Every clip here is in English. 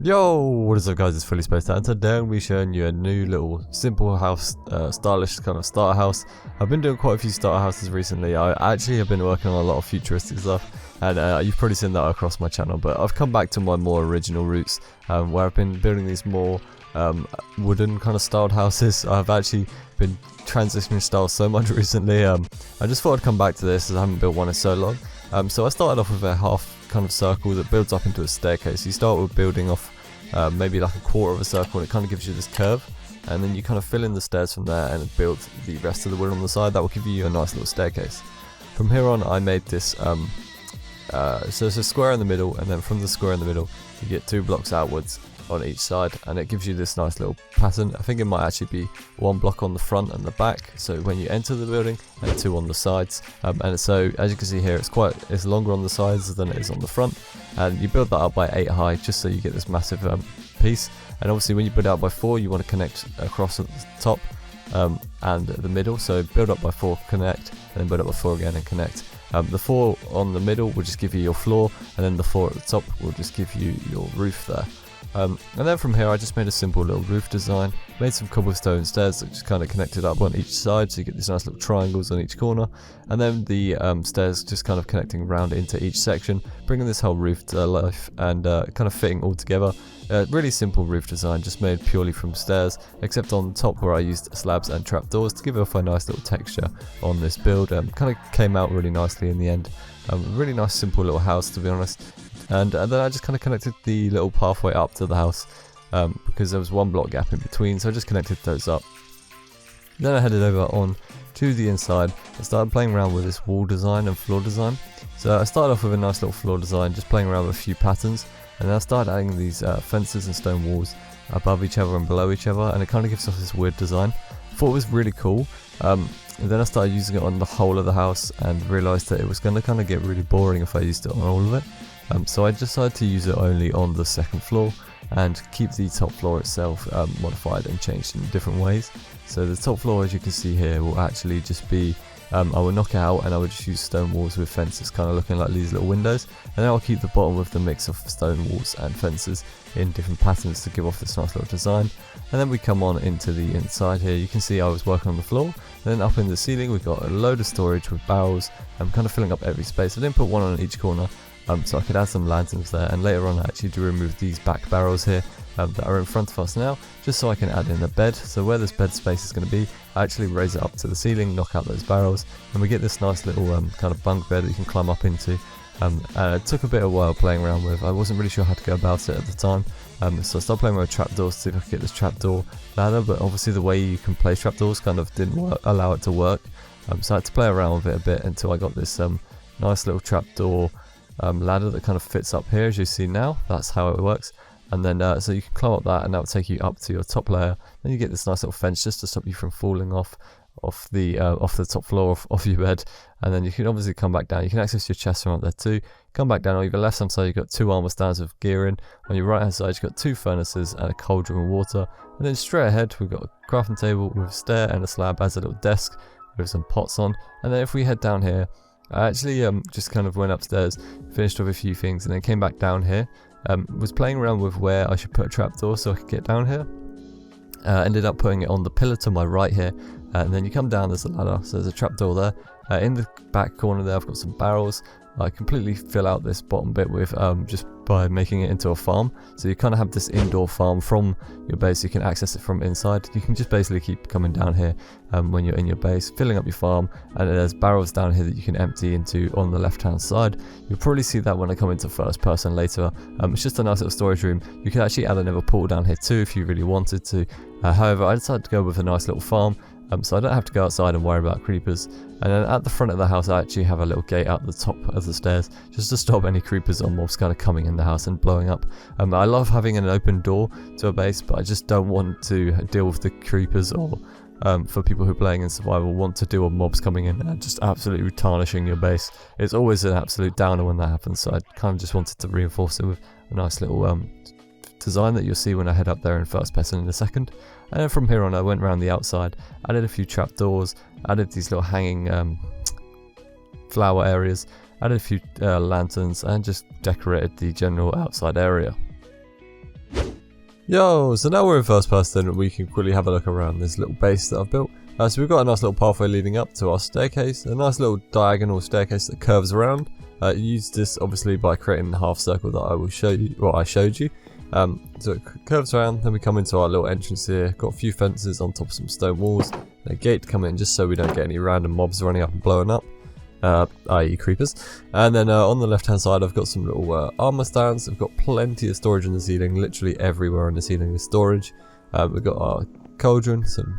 Yo, what is up guys, it's FullySpaced and today I'm going to be showing you a new little simple house, stylish kind of starter house. I've been doing quite a few starter houses recently. I actually have been working on a lot of futuristic stuff and you've probably seen that across my channel, but I've come back to my more original roots where I've been building these more wooden kind of styled houses. I've actually been transitioning styles so much recently. I just thought I'd come back to this as I haven't built one in so long. So I started off with a half kind of circle that builds up into a staircase. You start with building off maybe like a quarter of a circle and it kind of gives you this curve, and then you kind of fill in the stairs from there and build the rest of the wood on the side. That will give you a nice little staircase. From here on I made this so it's a square in the middle, and then from the square in the middle you get 2 blocks outwards on each side, and it gives you this nice little pattern. I think it might actually be 1 block on the front and the back, so when you enter the building, and 2 on the sides, and so as you can see here it's longer on the sides than it is on the front, and you build that up by 8 high just so you get this massive piece. And obviously when you build out by 4 you want to connect across at the top and the middle, so build up by 4, connect, and then build up by 4 again and connect. The 4 on the middle will just give you your floor, and then the 4 at the top will just give you your roof there. And then from here I just made a simple little roof design, made some cobblestone stairs that just kind of connected up on each side, so you get these nice little triangles on each corner, and then the stairs just kind of connecting around into each section, bringing this whole roof to life and kind of fitting all together. Really simple roof design, just made purely from stairs, except on the top where I used slabs and trapdoors to give off a nice little texture on this build. Kind of came out really nicely in the end. Really nice simple little house, to be honest. And then I just kind of connected the little pathway up to the house because there was 1 block gap in between, so I just connected those up. Then I headed over on to the inside and started playing around with this wall design and floor design. So I started off with a nice little floor design, just playing around with a few patterns, and then I started adding these fences and stone walls above each other and below each other, and it kind of gives off this weird design. I thought it was really cool. And then I started using it on the whole of the house and realised that it was going to kind of get really boring if I used it on all of it. So I decided to use it only on the second floor and keep the top floor itself modified and changed in different ways. So the top floor, as you can see here, will actually just be, I will knock it out and I would just use stone walls with fences kind of looking like these little windows, and then I'll keep the bottom with the mix of stone walls and fences in different patterns to give off this nice little design. And then we come on into the inside here. You can see I was working on the floor, and then up in the ceiling we've got a load of storage with barrels. I'm kind of filling up every space. I didn't put one on each corner, so I could add some lanterns there, and later on I actually do remove these back barrels here that are in front of us now, just so I can add in a bed. So where this bed space is going to be, I actually raise it up to the ceiling, knock out those barrels, and we get this nice little kind of bunk bed that you can climb up into. It took a bit of a while playing around with. I wasn't really sure how to go about it at the time, so I started playing with trapdoors to see if I could get this trapdoor ladder, but obviously the way you can place trapdoors kind of didn't allow it to work, so I had to play around with it a bit until I got this nice little trapdoor ladder that kind of fits up here, as you see now. That's how it works. And then so you can climb up that, and that will take you up to your top layer. Then you get this nice little fence just to stop you from falling off the top floor of your bed. And then you can obviously come back down. You can access your chest from up there too. Come back down on your left hand side you've got 2 armor stands with gear in. On your right hand side you've got 2 furnaces and a cauldron with water. And then straight ahead we've got a crafting table with a stair and a slab as a little desk with some pots on. And then if we head down here, I actually just kind of went upstairs, finished off a few things, and then came back down here. Was playing around with where I should put a trapdoor so I could get down here. Ended up putting it on the pillar to my right here, and then you come down, there's a ladder, so there's a trapdoor there. In the back corner there I've got some barrels. I completely fill out this bottom bit with just by making it into a farm, so you kind of have this indoor farm from your base. You can access it from inside. You can just basically keep coming down here when you're in your base, filling up your farm, and there's barrels down here that you can empty into on the left hand side. You'll probably see that when I come into first person later. It's just a nice little storage room. You can actually add another portal down here too if you really wanted to. However, I decided to go with a nice little farm, so I don't have to go outside and worry about creepers. And then at the front of the house I actually have a little gate out the top of the stairs just to stop any creepers or mobs kind of coming in the house and blowing up. I love having an open door to a base, but I just don't want to deal with the creepers, or for people who are playing in survival want to deal with mobs coming in and just absolutely tarnishing your base. It's always an absolute downer when that happens, so I kind of just wanted to reinforce it with a nice little design that you'll see when I head up there in first person in a second. And then from here on I went around the outside, added a few trapdoors, added these little hanging flower areas, added a few lanterns, and just decorated the general outside area. Yo, so now we're in first person, we can quickly have a look around this little base that I've built. So we've got a nice little pathway leading up to our staircase, a nice little diagonal staircase that curves around. Use this obviously by creating the half circle that I will show you, what I showed you. So it curves around, then we come into our little entrance here, got a few fences on top of some stone walls, and a gate to come in just so we don't get any random mobs running up and blowing up. I.e. creepers. And then on the left hand side I've got some little armor stands. I've got plenty of storage in the ceiling, literally everywhere on the ceiling is storage. We've got our cauldron, some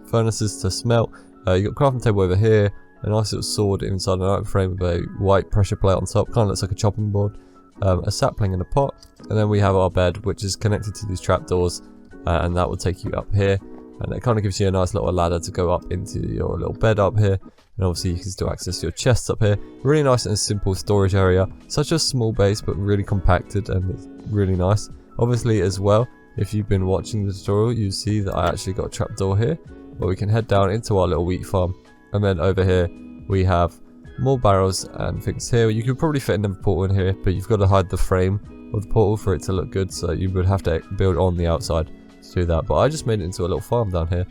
furnaces to smelt. You've got a crafting table over here, a nice little sword inside an iron frame with a white pressure plate on top, kind of looks like a chopping board, a sapling in a pot, and then we have our bed which is connected to these trapdoors, and that will take you up here. And it kind of gives you a nice little ladder to go up into your little bed up here. And obviously you can still access your chests up here. Really nice and simple storage area. Such a small base but really compacted and it's really nice. Obviously as well, if you've been watching the tutorial, you see that I actually got a trapdoor here. Where we can head down into our little wheat farm. And then over here we have more barrels and things here. You could probably fit another portal in here, but you've got to hide the frame of the portal for it to look good. So you would have to build on the outside to do that. But I just made it into a little farm down here.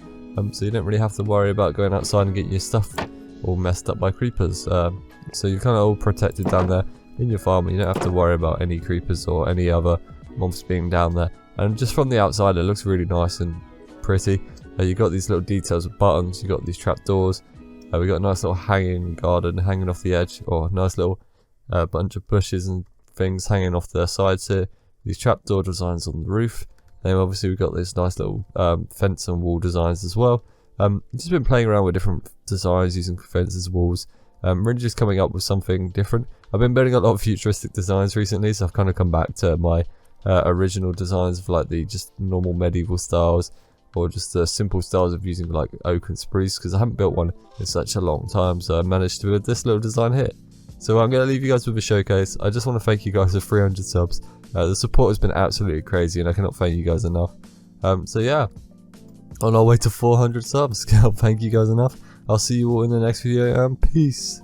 So you don't really have to worry about going outside and getting your stuff all messed up by creepers. So you're kind of all protected down there in your farm. You don't have to worry about any creepers or any other mobs being down there. And just from the outside it looks really nice and pretty. You've got these little details of buttons, you've got these trapdoors. We've got a nice little hanging garden hanging off the edge, or a nice little bunch of bushes and things hanging off the sides here. These trapdoor designs on the roof. Then obviously we've got this nice little fence and wall designs as well. Just been playing around with different designs using fences, walls, really just coming up with something different. I've been building a lot of futuristic designs recently, so I've kind of come back to my original designs of like the just normal medieval styles, or just the simple styles of using like oak and spruce, because I haven't built one in such a long time, so I managed to build this little design here. So I'm going to leave you guys with a showcase. I just want to thank you guys for 300 subs. The support has been absolutely crazy and I cannot thank you guys enough. So yeah, on our way to 400 subs. Can't thank you guys enough. I'll see you all in the next video and peace.